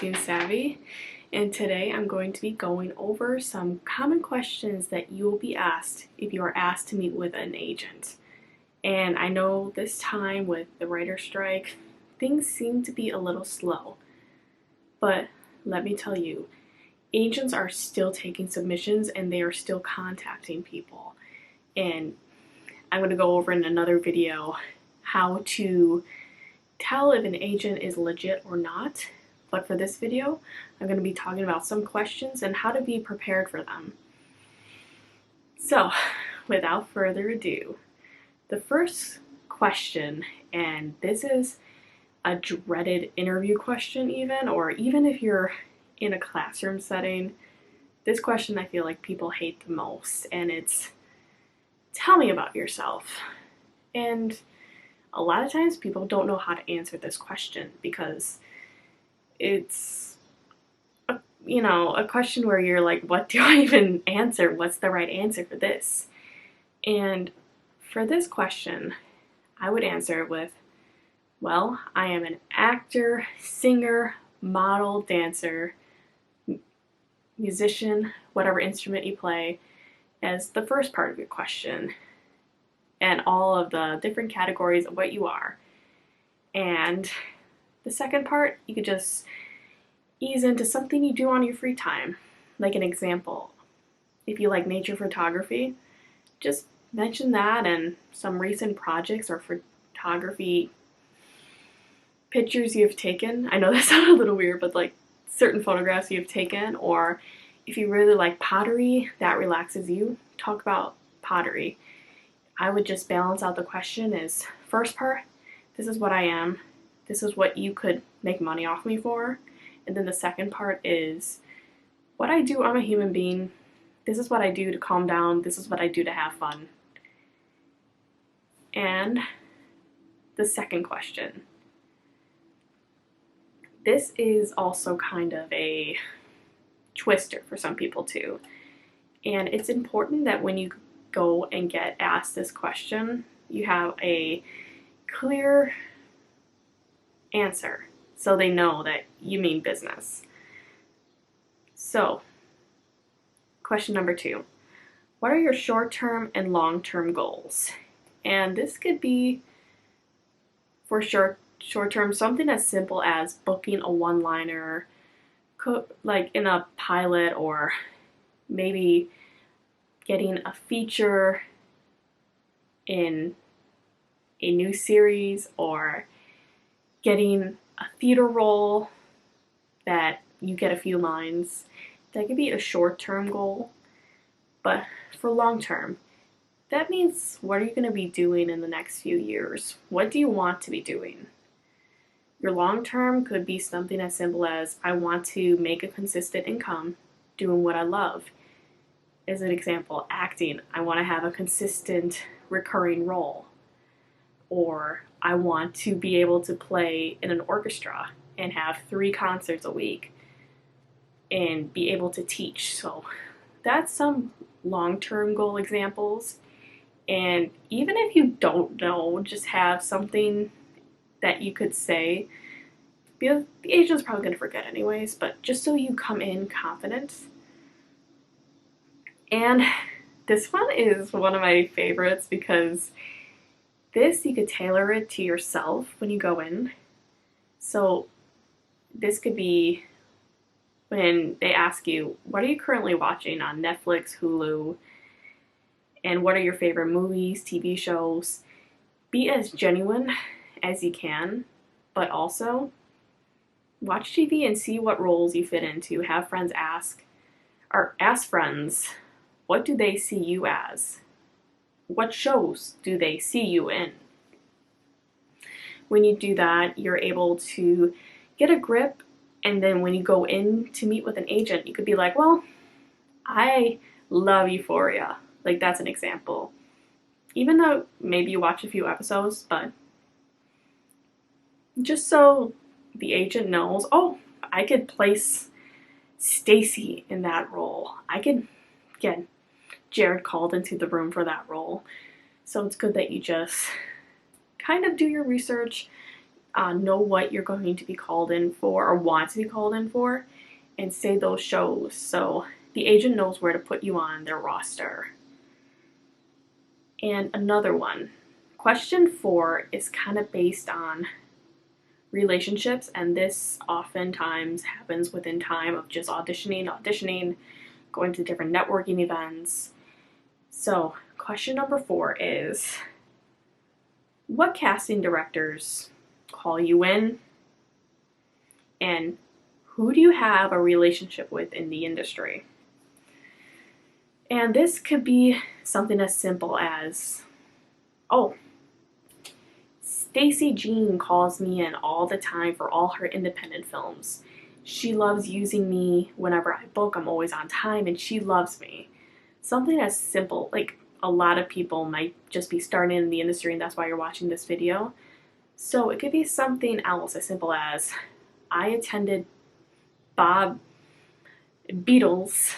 Marketing Savvy, and today I'm going to be going over some common questions that you will be asked if you are asked to meet with an agent. And I know this time with the writer strike, things seem to be a little slow, but let me tell you, agents are still taking submissions and they are still contacting people. And I'm going to go over in another video how to tell if an agent is legit or not, but for this video I'm going to be talking about some questions and how to be prepared for them. So without further ado, the first question, and this is a dreaded interview question or even if you're in a classroom setting, this question I feel like people hate the most, and it's, tell me about yourself. And a lot of times people don't know how to answer this question because it's a question where you're like, what do I even answer? What's the right answer for this? And for this question, I would answer with, well, I am an actor, singer, model, dancer, musician, whatever instrument you play, as the first part of your question, and all of the different categories of what you are. And the second part, you could just ease into something you do on your free time. Like an example, if you like nature photography, just mention that and some recent projects or photography pictures you've taken. I know that sounds a little weird, but like certain photographs you've taken, or if you really like pottery, that relaxes you, talk about pottery. I would just balance out the question is, first part, this is what I am, this is what you could make money off me for. And then the second part is what I do, I'm a human being, this is what I do to calm down, this is what I do to have fun. And the second question. This is also kind of a twister for some people too. And it's important that when you go and get asked this question, you have a clear answer so they know that you mean business. So, question number 2. What are your short-term and long-term goals? And this could be, for short-term, something as simple as booking a one-liner, like in a pilot, or maybe getting a feature in a new series, or getting a theater role that you get a few lines. That could be a short-term goal. But for long-term, that means, what are you going to be doing in the next few years? What do you want to be doing? Your long-term could be something as simple as, I want to make a consistent income doing what I love. As an example, acting, I want to have a consistent recurring role. Or I want to be able to play in an orchestra and have 3 concerts a week and be able to teach. So that's some long-term goal examples. And even if you don't know, just have something that you could say. The agent's probably going to forget anyways, but just so you come in confident. And this one is one of my favorites because this, you could tailor it to yourself when you go in. So this could be when they ask you, what are you currently watching on Netflix, Hulu, and what are your favorite movies, TV shows? Be as genuine as you can, but also watch TV and see what roles you fit into. Have friends ask friends, what do they see you as? What shows do they see you in? When you do that, you're able to get a grip, and then when you go in to meet with an agent, you could be like, well, I love Euphoria. Like, that's an example. Even though maybe you watch a few episodes, but just so the agent knows, oh, I could place Stacy in that role. I could get Jared called into the room for that role. So it's good that you just kind of do your research, know what you're going to be called in for or want to be called in for, and say those shows so the agent knows where to put you on their roster. And another one, question 4 is kind of based on relationships, and this oftentimes happens within time of just auditioning, going to different networking events. So, question number 4 is, what casting directors call you in, and who do you have a relationship with in the industry? And this could be something as simple as, oh, Stacy Jean calls me in all the time for all her independent films. She loves using me whenever I book. I'm always on time and she loves me. Something as simple, like a lot of people might just be starting in the industry and that's why you're watching this video. So it could be something else as simple as, I attended Bob Beatles'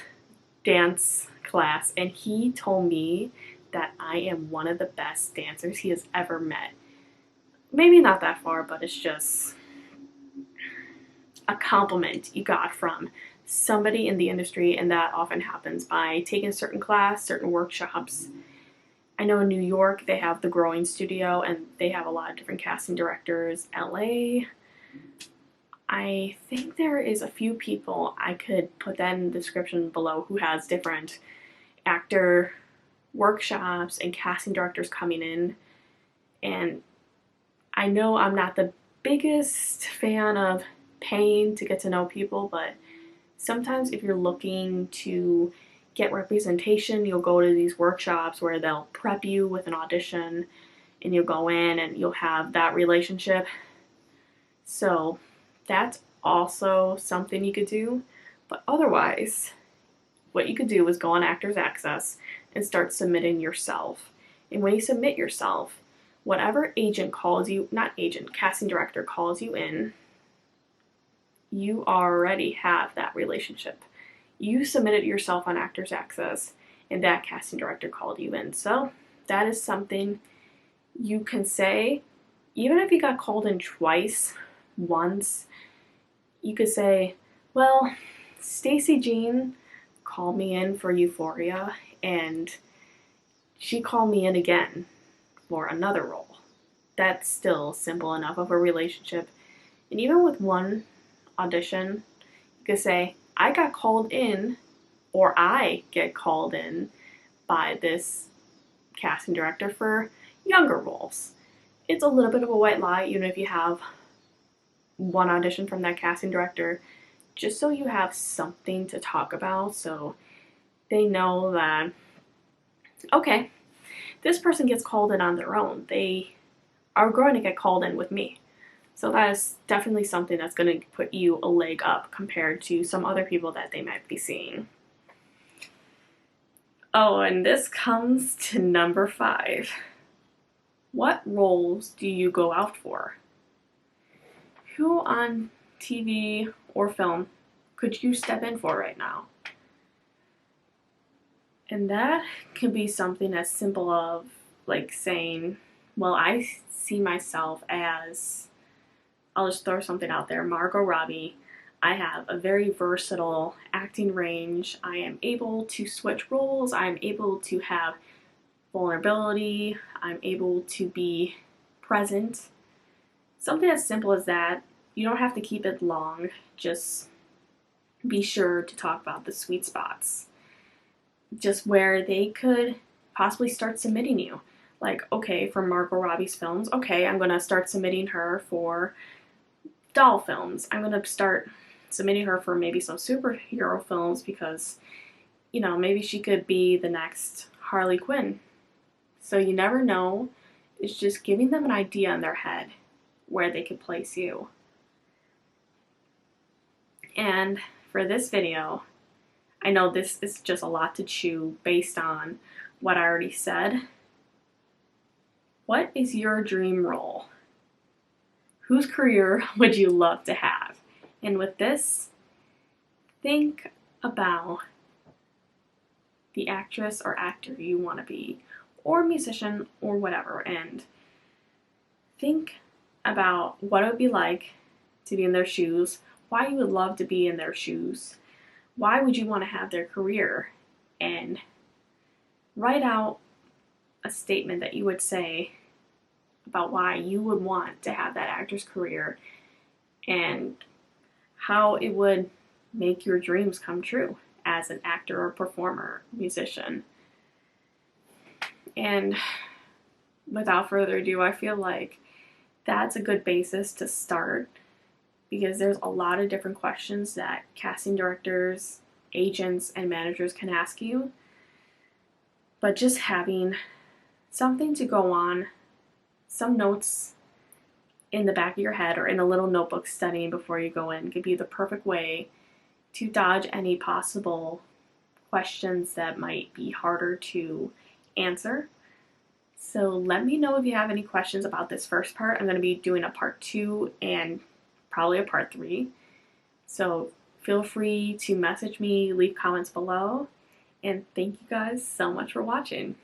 dance class and he told me that I am one of the best dancers he has ever met. Maybe not that far, but it's just a compliment you got from somebody in the industry, and that often happens by taking a certain class, certain workshops. I know in New York they have the Growing Studio and they have a lot of different casting directors. LA, I think there is a few people, I could put that in the description below, who has different actor workshops and casting directors coming in. And I know I'm not the biggest fan of paying to get to know people, but sometimes if you're looking to get representation, you'll go to these workshops where they'll prep you with an audition and you'll go in and you'll have that relationship. So that's also something you could do. But otherwise, what you could do is go on Actors Access and start submitting yourself. And when you submit yourself, whatever agent calls you, not agent, casting director calls you in, you already have that relationship. You submitted yourself on Actors Access and that casting director called you in. So that is something you can say. Even if you got called in twice, once, you could say, well, Stacy Jean called me in for Euphoria and she called me in again for another role. That's still simple enough of a relationship. And even with one audition, you could say, I got called in, or I get called in by this casting director for younger roles. It's a little bit of a white lie, even if you have one audition from that casting director, just so you have something to talk about, so they know that, okay, this person gets called in on their own. They are going to get called in with me. So that is definitely something that's going to put you a leg up compared to some other people that they might be seeing. Oh, and this comes to number 5. What roles do you go out for? Who on TV or film could you step in for right now? And that could be something as simple of like saying, well, I see myself as, I'll just throw something out there, Margot Robbie. I have a very versatile acting range. I am able to switch roles. I'm able to have vulnerability. I'm able to be present. Something as simple as that. You don't have to keep it long. Just be sure to talk about the sweet spots. Just where they could possibly start submitting you. Like, okay, for Margot Robbie's films, okay, I'm going to start submitting her for doll films. I'm going to start submitting her for maybe some superhero films because, you know, maybe she could be the next Harley Quinn. So you never know. It's just giving them an idea in their head where they could place you. And for this video, I know this is just a lot to chew based on what I already said. What is your dream role? Whose career would you love to have? And with this, think about the actress or actor you want to be, or musician, or whatever, and think about what it would be like to be in their shoes, why you would love to be in their shoes, why would you want to have their career, and write out a statement that you would say about why you would want to have that actor's career and how it would make your dreams come true as an actor or performer, musician. And without further ado, I feel like that's a good basis to start, because there's a lot of different questions that casting directors, agents, and managers can ask you. But just having something to go on, some notes in the back of your head or in a little notebook studying before you go in, could be the perfect way to dodge any possible questions that might be harder to answer. So let me know if you have any questions about this first part. I'm going to be doing a part 2 and probably a part 3. So feel free to message me, leave comments below, and thank you guys so much for watching.